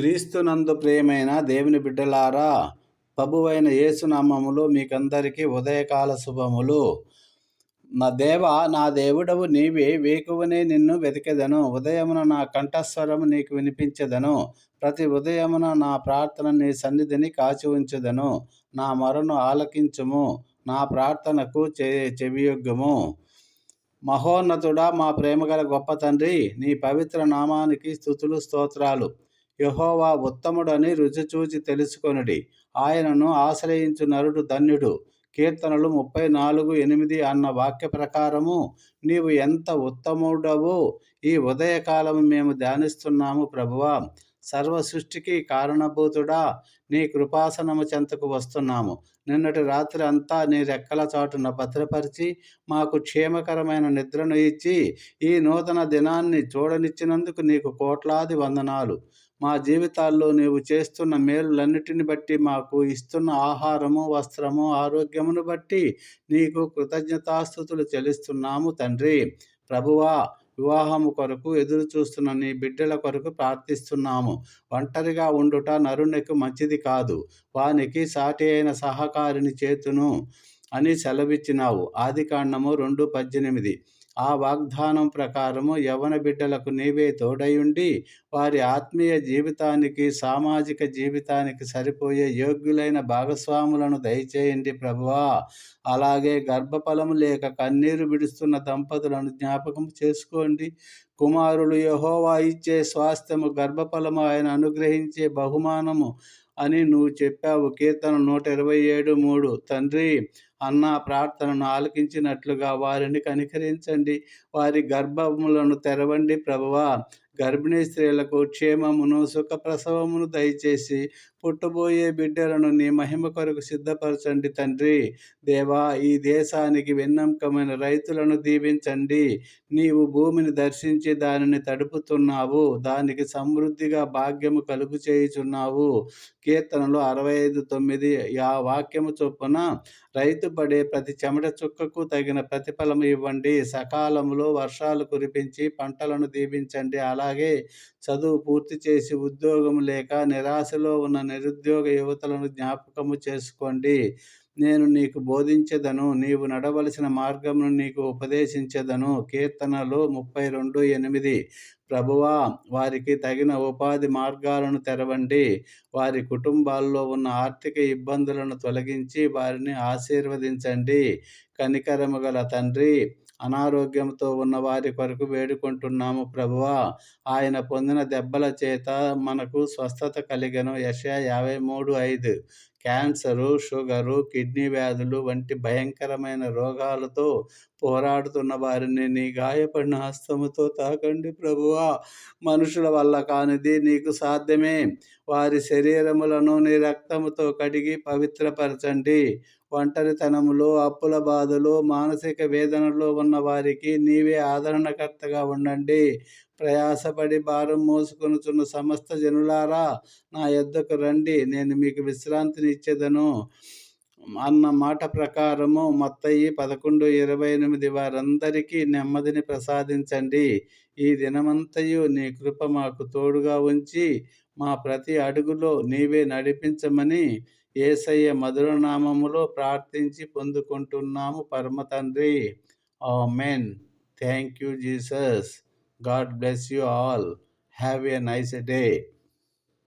క్రీస్తునందు ప్రియమైన దేవుని బిడ్డలారా, ప్రభువైన యేసునామములో మీకందరికీ ఉదయకాల శుభములు. నా దేవుడవు నీవే, వేకువనే నిన్ను వెతికెదను. ఉదయమున నా కంఠస్వరము నీకు వినిపించెదను. ప్రతి ఉదయమున నా ప్రార్థన నీ సన్నిధిని కాచి ఉంచెదను. నా మొరను ఆలకించుము, నా ప్రార్థనకు చెవియొగ్గుము. మహోన్నతుడా, మా ప్రేమగల గొప్ప తండ్రి, నీ పవిత్ర నామానికి స్తుతులు స్తోత్రాలు. యెహోవా ఉత్తముడని రుచి చూచి తెలుసుకొనుడి. ఆయనను ఆశ్రయించు నరుడు ధన్యుడు. కీర్తనలు 34:8 అన్న వాక్య ప్రకారము నీవు ఎంత ఉత్తముడవు ఈ ఉదయకాలము మేము ధ్యానిస్తున్నాము ప్రభువా. సర్వ సృష్టికి కారణభూతుడా, నీ కృపాసనము చెంతకు వస్తున్నాము. నిన్నటి రాత్రి అంతా నీ రెక్కల చాటున భద్రపరిచి మాకు క్షేమకరమైన నిద్రను ఇచ్చి ఈ నూతన దినాన్ని చూడనిచ్చినందుకు నీకు కోట్లాది వందనాలు. మా జీవితాల్లో నీవు చేస్తున్న మేలులన్నిటిని బట్టి, మాకు ఇస్తున్న ఆహారము, వస్త్రము, ఆరోగ్యమును బట్టి నీకు కృతజ్ఞతాస్తుతులు చెల్లిస్తున్నాము తండ్రి. ప్రభువా, వివాహము కొరకు ఎదురు చూస్తున్న నీ బిడ్డల కొరకు ప్రార్థిస్తున్నాము. ఒంటరిగా ఉండుట నరునికి మంచిది కాదు, వానికి సాటి అయిన సహకారిని చేతును అని సెలవిచ్చినావు. ఆదికాండము 2:18. ఆ వాగ్దానం ప్రకారము యవ్వన బిడ్డలకు నీవే తోడయుండి వారి ఆత్మీయ జీవితానికి, సామాజిక జీవితానికి సరిపోయే యోగ్యులైన భాగస్వాములను దయచేయండి ప్రభువా. అలాగే గర్భఫలము లేక కన్నీరు విడుస్తున్న దంపతులను జ్ఞాపకం చేసుకోండి. కుమారులు యెహోవా ఇచ్చే స్వాస్థ్యము, గర్భఫలము ఆయన అనుగ్రహించే బహుమానము అని నువ్వు చెప్పావు. కీర్తన 127:3. తండ్రి, అన్న ప్రార్థనను ఆలకించినట్లుగా వారిని కనికరించండి. వారి గర్భములను తెరవండి ప్రభువా. గర్భిణీ స్త్రీలకు క్షేమమును, సుఖప్రసవమును దయచేసి పుట్టబోయే బిడ్డలను నీ మహిమ కొరకు సిద్ధపరచండి తండ్రి. దేవా, ఈ దేశానికి వెన్నెముకమైన రైతులను దీవించండి. నీవు భూమిని దర్శించి దానిని తడుపుతున్నావు, దానికి సమృద్ధిగా భాగ్యము కలుగు చేయుచున్నావు. కీర్తనలు 65:9. ఆ వాక్యము చొప్పున రైతు పడే ప్రతి చెమట చుక్కకు తగిన ప్రతిఫలము ఇవ్వండి. సకాలంలో వర్షాలు కురిపించి పంటలను దీవించండి. అలాగే చదువు పూర్తి చేసి ఉద్యోగం లేక నిరాశలో ఉన్న నిరుద్యోగ యువతలను జ్ఞాపకము చేసుకోండి. నేను నీకు బోధించెదను, నీవు నడవలసిన మార్గమును నీకు ఉపదేశించెదను. కీర్తనలు 32:8. ప్రభువా, వారికి తగిన ఉపాధి మార్గాలను తెరవండి. వారి కుటుంబాల్లో ఉన్న ఆర్థిక ఇబ్బందులను తొలగించి వారిని ఆశీర్వదించండి. కనికరము గల తండ్రి, అనారోగ్యంతో ఉన్న వారి కొరకు వేడుకుంటున్నాము ప్రభువా. ఆయన పొందిన దెబ్బల చేత మనకు స్వస్థత కలిగెను. యెషయా 53:5. క్యాన్సరు, షుగరు, కిడ్నీ వ్యాధులు వంటి భయంకరమైన రోగాలతో పోరాడుతున్న వారిని నీ గాయపడిన హస్తముతో తాకండి ప్రభువా. మనుషుల వల్ల కానిది నీకు సాధ్యమే. వారి శరీరములను నీ రక్తముతో కడిగి పవిత్రపరచండి. ఒంటరితనములో, అప్పుల బాధలు, మానసిక వేదనలో ఉన్న వారికి నీవే ఆదరణకర్తగా ఉండండి. ప్రయాసపడి భారం మోసుకొనుచున్న సమస్త జనులారా, నా యొద్దకు రండి, నేను మీకు విశ్రాంతిని ఇచ్చేదను అన్న మాట ప్రకారము మత్తయి 11:28 వారందరికీ నెమ్మదిని ప్రసాదించండి. ఈ దినమంతయు నీ కృప మాకు తోడుగా ఉంచి మా ప్రతి అడుగులో నీవే నడిపించమని యేసయ్య మధుర నామములో ప్రార్థించి పొందుకుంటున్నాము పరమ తండ్రి. ఆమేన్. Thank you Jesus. God bless you all. Have a nice day.